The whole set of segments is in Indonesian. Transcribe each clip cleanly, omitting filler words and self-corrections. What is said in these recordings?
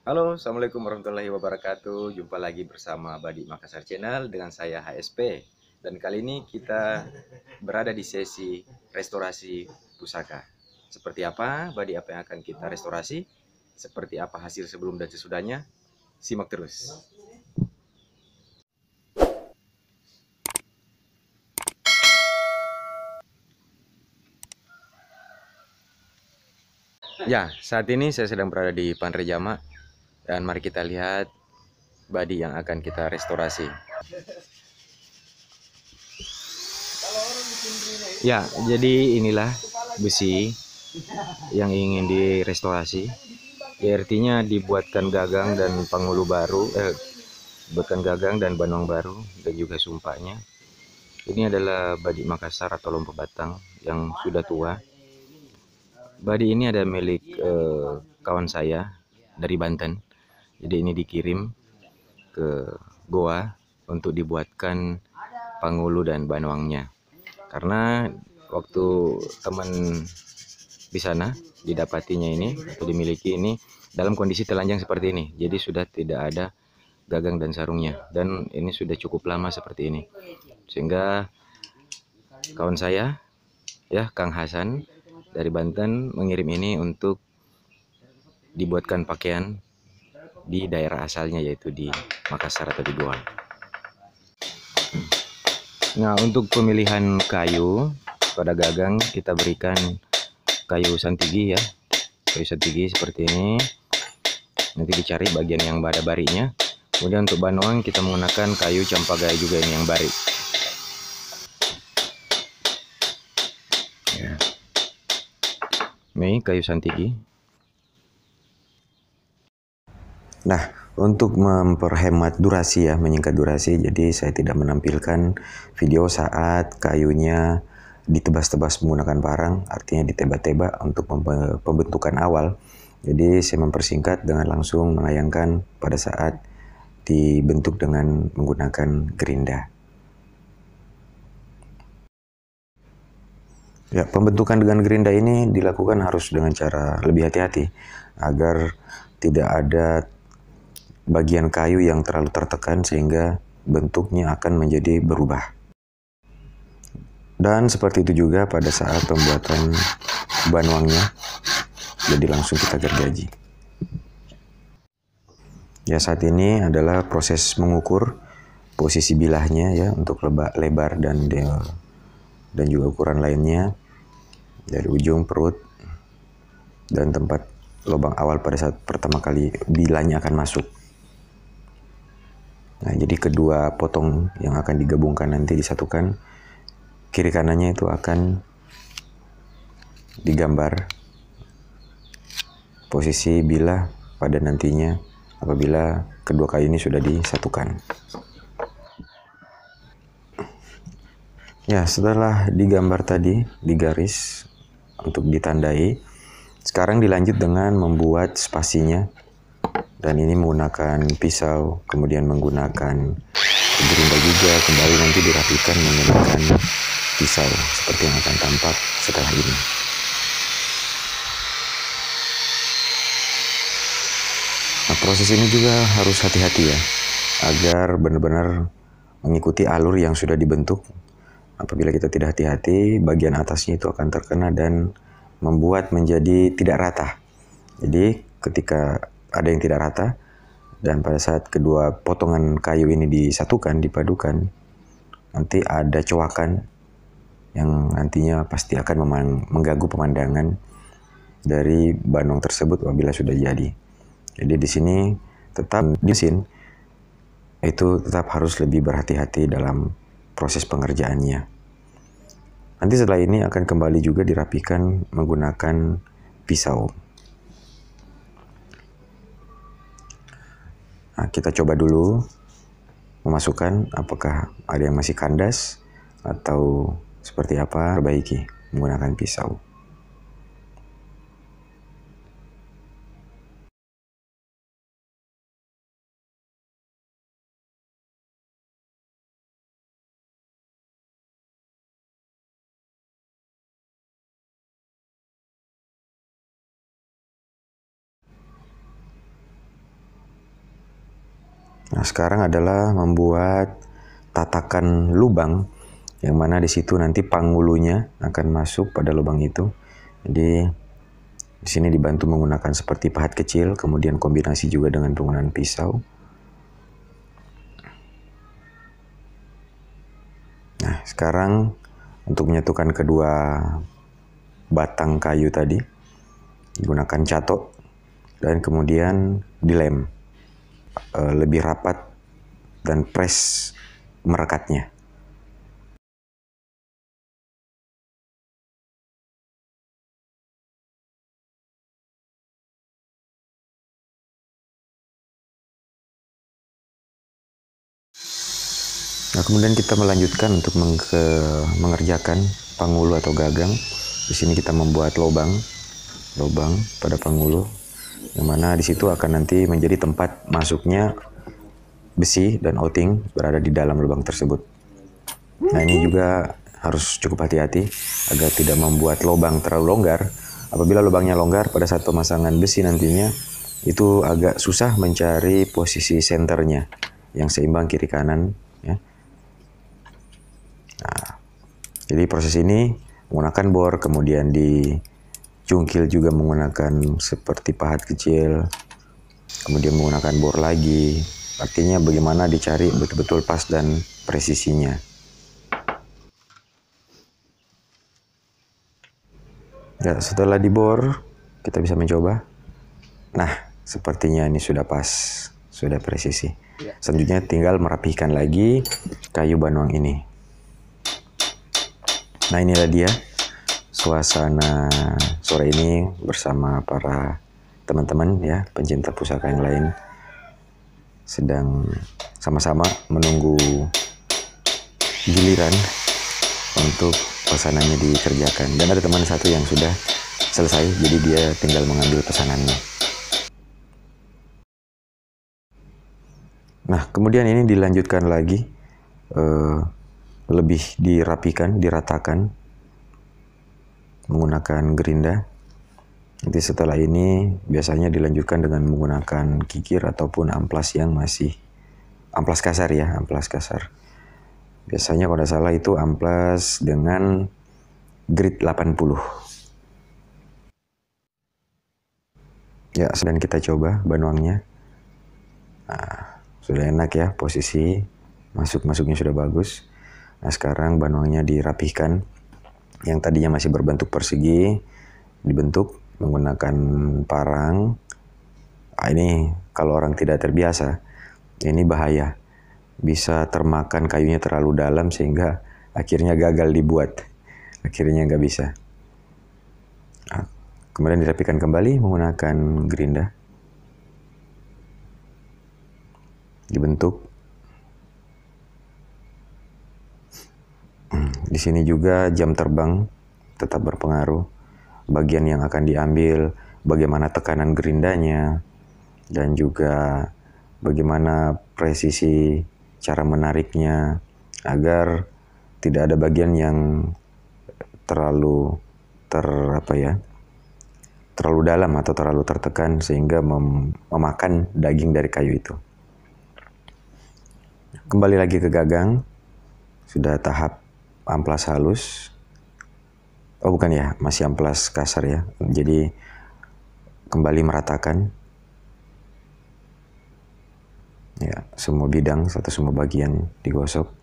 Halo, Assalamualaikum warahmatullahi wabarakatuh. Jumpa lagi bersama Badi Makassar Channel dengan saya HSP. Dan kali ini kita berada di sesi restorasi pusaka. Seperti apa Badi apa yang akan kita restorasi? Seperti apa hasil sebelum dan sesudahnya? Simak terus. Ya, saat ini saya sedang berada di Panrejama dan mari kita lihat Badi yang akan kita restorasi. Ya, jadi inilah besi yang ingin direstorasi. Ya, artinya dibuatkan gagang dan pangulu baru, buatkan gagang dan banong baru dan juga sumpahnya. Ini adalah badik Makassar atau lompat batang yang sudah tua. Badik ini ada milik kawan saya dari Banten. Jadi ini dikirim ke Goa untuk dibuatkan pangulu dan banongnya. Karena waktu teman di sana didapatinya ini atau dimiliki ini dalam kondisi telanjang seperti ini. Jadi sudah tidak ada gagang dan sarungnya dan ini sudah cukup lama seperti ini. Sehingga kawan saya ya Kang Hasan dari Banten mengirim ini untuk dibuatkan pakaian di daerah asalnya yaitu di Makassar atau di Goa. Nah, untuk pemilihan kayu pada gagang kita berikan kayu santigi ya. Kayu santigi seperti ini. Nanti dicari bagian yang pada barinya. Kemudian untuk banoang kita menggunakan kayu campagai juga ini yang bari. Ya. Ini kayu santigi. Nah, untuk memperhemat durasi ya, menyingkat durasi, jadi saya tidak menampilkan video saat kayunya ditebas-tebas menggunakan parang, artinya ditebak-tebak untuk pembentukan awal. Jadi saya mempersingkat dengan langsung menayangkan pada saat dibentuk dengan menggunakan gerinda. Ya, pembentukan dengan gerinda ini dilakukan harus dengan cara lebih hati-hati agar tidak ada bagian kayu yang terlalu tertekan sehingga bentuknya akan menjadi berubah. Dan seperti itu juga pada saat pembuatan banwangnya, jadi langsung kita gergaji. Ya, saat ini adalah proses mengukur posisi bilahnya ya untuk lebar dan juga ukuran lainnya dari ujung perut dan tempat lubang awal pada saat pertama kali bilahnya akan masuk. Nah, jadi kedua potong yang akan digabungkan nanti disatukan, kiri kanannya itu akan digambar posisi bilah pada nantinya apabila kedua kayu ini sudah disatukan. Ya, setelah digambar tadi, digaris untuk ditandai, sekarang dilanjut dengan membuat spasinya. Dan ini menggunakan pisau, kemudian menggunakan gerinda juga, kembali nanti dirapikan menggunakan pisau, seperti yang akan tampak setelah ini. Nah, proses ini juga harus hati-hati ya, agar benar-benar mengikuti alur yang sudah dibentuk. Apabila kita tidak hati-hati, bagian atasnya itu akan terkena dan membuat menjadi tidak rata. Jadi ketika ada yang tidak rata, dan pada saat kedua potongan kayu ini disatukan, dipadukan, nanti ada coakan yang nantinya pasti akan mengganggu pemandangan dari banong tersebut apabila sudah jadi. Jadi di sini tetap mesin itu tetap harus lebih berhati-hati dalam proses pengerjaannya. Nanti setelah ini akan kembali juga dirapikan menggunakan pisau. Nah, kita coba dulu memasukkan apakah ada yang masih kandas atau seperti apa, perbaiki menggunakan pisau. Nah, sekarang adalah membuat tatakan lubang, yang mana di situ nanti panggulunya akan masuk pada lubang itu. Jadi di sini dibantu menggunakan seperti pahat kecil, kemudian kombinasi juga dengan penggunaan pisau. Nah, sekarang untuk menyatukan kedua batang kayu tadi, gunakan catok dan kemudian dilem lebih rapat dan press merekatnya. Nah, kemudian kita melanjutkan untuk mengerjakan panggulu atau gagang. Di sini kita membuat lubang pada panggulu, yang mana di situ akan nanti menjadi tempat masuknya besi dan outing berada di dalam lubang tersebut. Nah, ini juga harus cukup hati-hati agar tidak membuat lubang terlalu longgar. Apabila lubangnya longgar pada saat pemasangan besi nantinya, itu agak susah mencari posisi senternya yang seimbang kiri kanan, ya. Nah, jadi proses ini menggunakan bor, kemudian dicungkil juga menggunakan seperti pahat kecil, kemudian menggunakan bor lagi. Artinya bagaimana dicari betul-betul pas dan presisinya. Ya, setelah dibor, kita bisa mencoba. Nah, sepertinya ini sudah pas, sudah presisi. Selanjutnya tinggal merapikan lagi kayu banuang ini. Nah, inilah dia suasana sore ini bersama para teman-teman, ya, pencinta pusaka yang lain, sedang sama-sama menunggu giliran untuk pesanannya dikerjakan. Dan ada teman satu yang sudah selesai, jadi dia tinggal mengambil pesanannya. Nah, kemudian ini dilanjutkan lagi, lebih dirapikan, diratakan menggunakan gerinda. Nanti setelah ini biasanya dilanjutkan dengan menggunakan kikir ataupun amplas yang masih amplas kasar, ya, amplas kasar. Biasanya kalau tidak salah itu amplas dengan grit 80. Ya, sedang kita coba banuangnya. Nah, sudah enak ya, posisi masuknya sudah bagus. Nah, sekarang banuangnya dirapihkan. Yang tadinya masih berbentuk persegi dibentuk menggunakan parang. Nah, ini kalau orang tidak terbiasa, ini bahaya. Bisa termakan kayunya terlalu dalam sehingga akhirnya gagal dibuat. Akhirnya nggak bisa. Nah, kemudian dirapikan kembali menggunakan gerinda. Dibentuk. Di sini juga jam terbang tetap berpengaruh. Bagian yang akan diambil, bagaimana tekanan gerindanya, dan juga bagaimana presisi cara menariknya agar tidak ada bagian yang terlalu terlalu dalam atau terlalu tertekan sehingga memakan daging dari kayu itu. Kembali lagi ke gagang, sudah tahap amplas halus. Oh, bukan ya, masih amplas kasar ya. Jadi kembali meratakan, ya, semua bidang atau semua bagian digosok.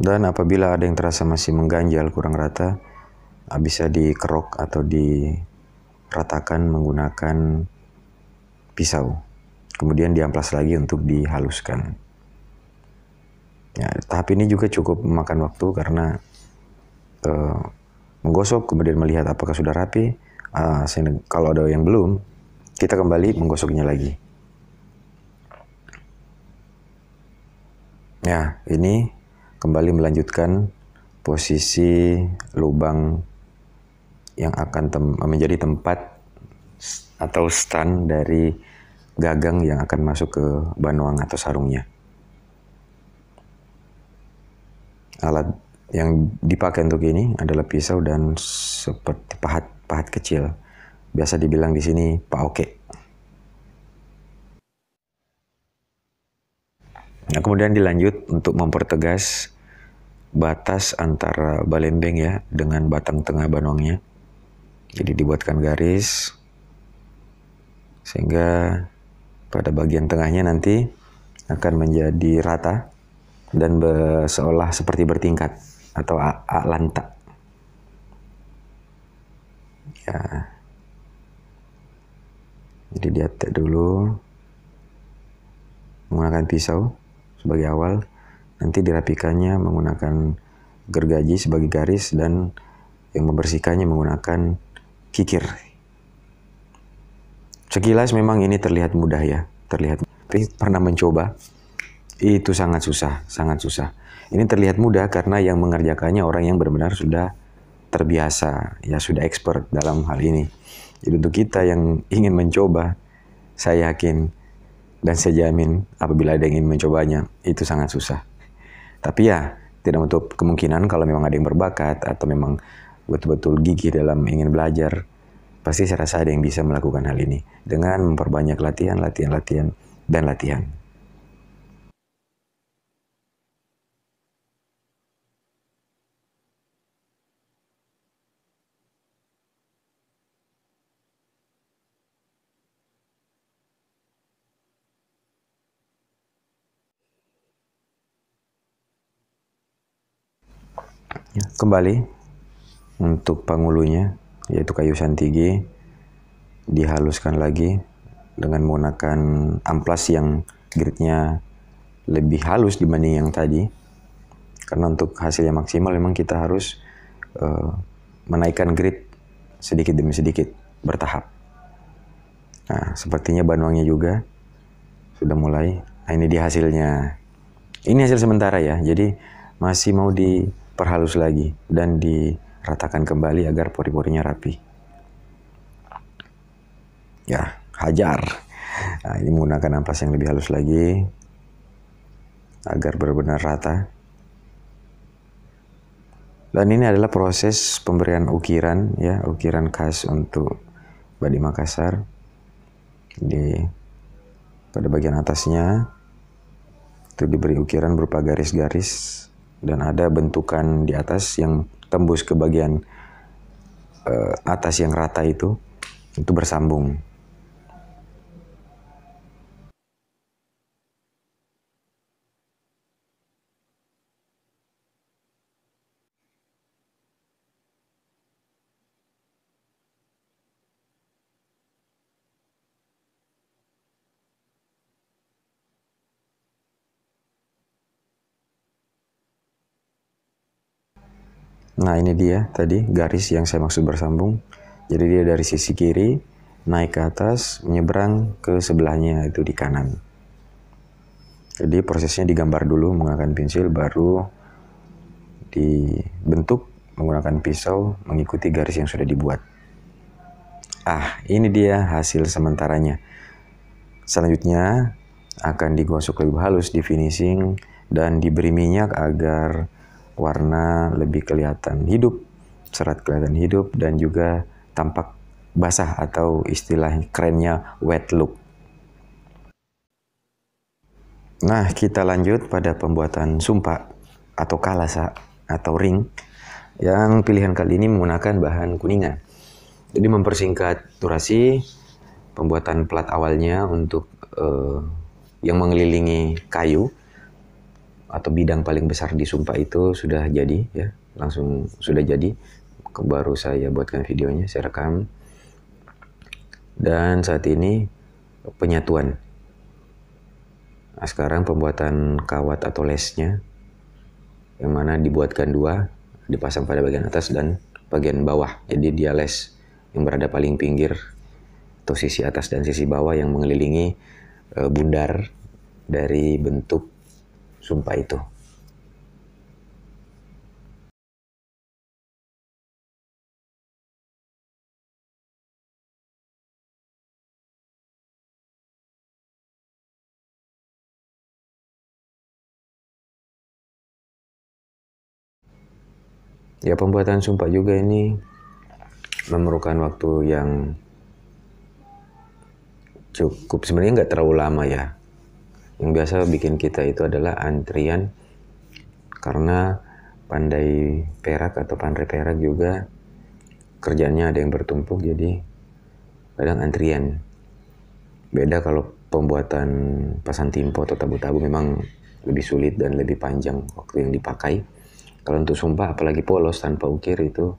Dan apabila ada yang terasa masih mengganjal, kurang rata, bisa dikerok atau diratakan menggunakan pisau. Kemudian diamplas lagi untuk dihaluskan. Ya, tahap ini juga cukup memakan waktu karena menggosok, kemudian melihat apakah sudah rapi. Kalau ada yang belum, kita kembali menggosoknya lagi. Ya, ini kembali melanjutkan posisi lubang yang akan menjadi tempat atau stand dari gagang yang akan masuk ke banuang atau sarungnya. Alat yang dipakai untuk ini adalah pisau dan seperti pahat kecil. Biasa dibilang di sini paoke. Nah, kemudian dilanjut untuk mempertegas batas antara balembeng ya dengan batang tengah banuangnya. Jadi dibuatkan garis sehingga pada bagian tengahnya nanti akan menjadi rata dan seolah seperti bertingkat atau lantak. Ya. Jadi diatek dulu menggunakan pisau sebagai awal, nanti dirapikannya menggunakan gergaji sebagai garis dan yang membersihkannya menggunakan kikir. Sekilas memang ini terlihat mudah ya, tapi pernah mencoba itu sangat susah. Ini terlihat mudah karena yang mengerjakannya orang yang benar-benar sudah terbiasa, ya sudah expert dalam hal ini. Jadi untuk kita yang ingin mencoba, saya yakin dan saya jamin apabila ada yang ingin mencobanya, itu sangat susah. Tapi ya, tidak menutup kemungkinan kalau memang ada yang berbakat atau memang betul-betul gigih dalam ingin belajar, pasti saya rasa ada yang bisa melakukan hal ini dengan memperbanyak latihan. Ya, kembali untuk pangulunya, yaitu kayu santigi, dihaluskan lagi dengan menggunakan amplas yang gritnya lebih halus dibanding yang tadi. Karena untuk hasil yang maksimal memang kita harus menaikkan grit sedikit demi sedikit, bertahap. Nah, sepertinya banuangnya juga sudah mulai. Nah, ini dia hasilnya. Ini hasil sementara ya, jadi masih mau diperhalus lagi dan diratakan kembali agar pori-porinya rapi. Ya, hajar. Nah, ini menggunakan ampas yang lebih halus lagi agar benar-benar rata. Dan ini adalah proses pemberian ukiran ya, ukiran khas untuk Badik Makassar. Pada bagian atasnya itu diberi ukiran berupa garis-garis dan ada bentukan di atas yang tembus ke bagian atas yang rata itu bersambung. Nah, ini dia tadi garis yang saya maksud bersambung. Jadi dia dari sisi kiri naik ke atas, menyeberang ke sebelahnya itu di kanan. Jadi prosesnya digambar dulu menggunakan pensil, baru dibentuk menggunakan pisau mengikuti garis yang sudah dibuat. Ini dia hasil sementaranya. Selanjutnya akan digosok lebih halus di finishing dan diberi minyak agar warna lebih kelihatan hidup, serat kelihatan hidup, dan juga tampak basah atau istilah kerennya wet look. Nah, kita lanjut pada pembuatan sumpak atau kalasa atau ring yang pilihan kali ini menggunakan bahan kuningan. Jadi mempersingkat durasi pembuatan plat awalnya untuk yang mengelilingi kayu atau bidang paling besar di sumpak itu sudah jadi ya, langsung sudah jadi. Baru saya buatkan videonya, saya rekam. Dan saat ini penyatuan. Nah, sekarang pembuatan kawat atau lesnya, yang mana dibuatkan dua, dipasang pada bagian atas dan bagian bawah. Jadi dia les yang berada paling pinggir atau sisi atas dan sisi bawah yang mengelilingi bundar dari bentuk sumpak itu. Ya, pembuatan sumpah juga ini memerlukan waktu yang cukup, sebenarnya nggak terlalu lama ya. Yang biasa bikin kita itu adalah antrian, karena pandai perak atau pandai perak juga kerjanya ada yang bertumpuk, jadi kadang antrian. Beda kalau pembuatan pasang timpo atau tabu-tabu memang lebih sulit dan lebih panjang waktu yang dipakai. Kalau untuk sumpah apalagi polos tanpa ukir itu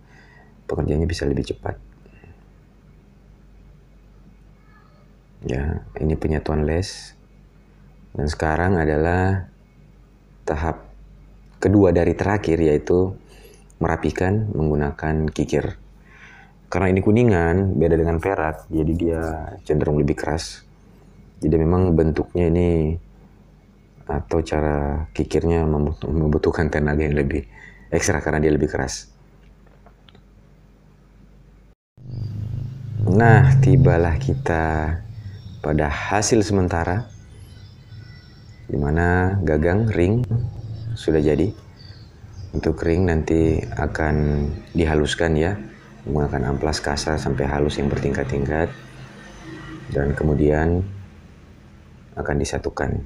pekerjaannya bisa lebih cepat. Ya, ini penyatuan les. Dan sekarang adalah tahap kedua dari terakhir, yaitu merapikan menggunakan kikir. Karena ini kuningan, beda dengan perak, jadi dia cenderung lebih keras. Jadi memang bentuknya ini atau cara kikirnya membutuhkan tenaga yang lebih ekstra karena dia lebih keras. Nah, tibalah kita pada hasil sementara, dimana gagang ring sudah jadi. Untuk ring nanti akan dihaluskan ya, menggunakan amplas kasar sampai halus yang bertingkat-tingkat, dan kemudian akan disatukan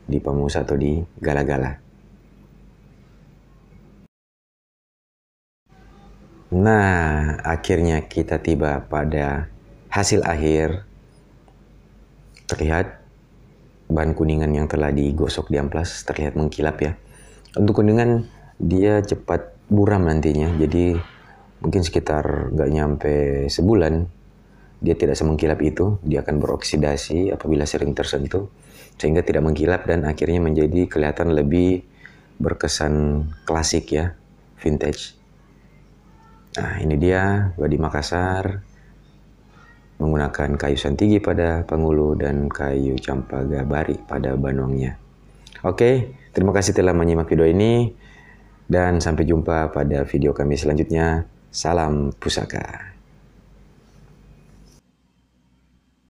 di pemus atau di gala-gala. Nah, akhirnya kita tiba pada hasil akhir. Terlihat bahan kuningan yang telah digosok di amplas terlihat mengkilap ya. Untuk kuningan dia cepat buram nantinya, jadi mungkin sekitar nggak nyampe sebulan dia tidak semengkilap itu. Dia akan beroksidasi apabila sering tersentuh sehingga tidak mengkilap dan akhirnya menjadi kelihatan lebih berkesan klasik ya, vintage. Nah, ini dia Badi Makassar menggunakan kayu santigi pada pangulu dan kayu campaga bari pada banuangnya. Oke, terima kasih telah menyimak video ini dan sampai jumpa pada video kami selanjutnya. Salam pusaka.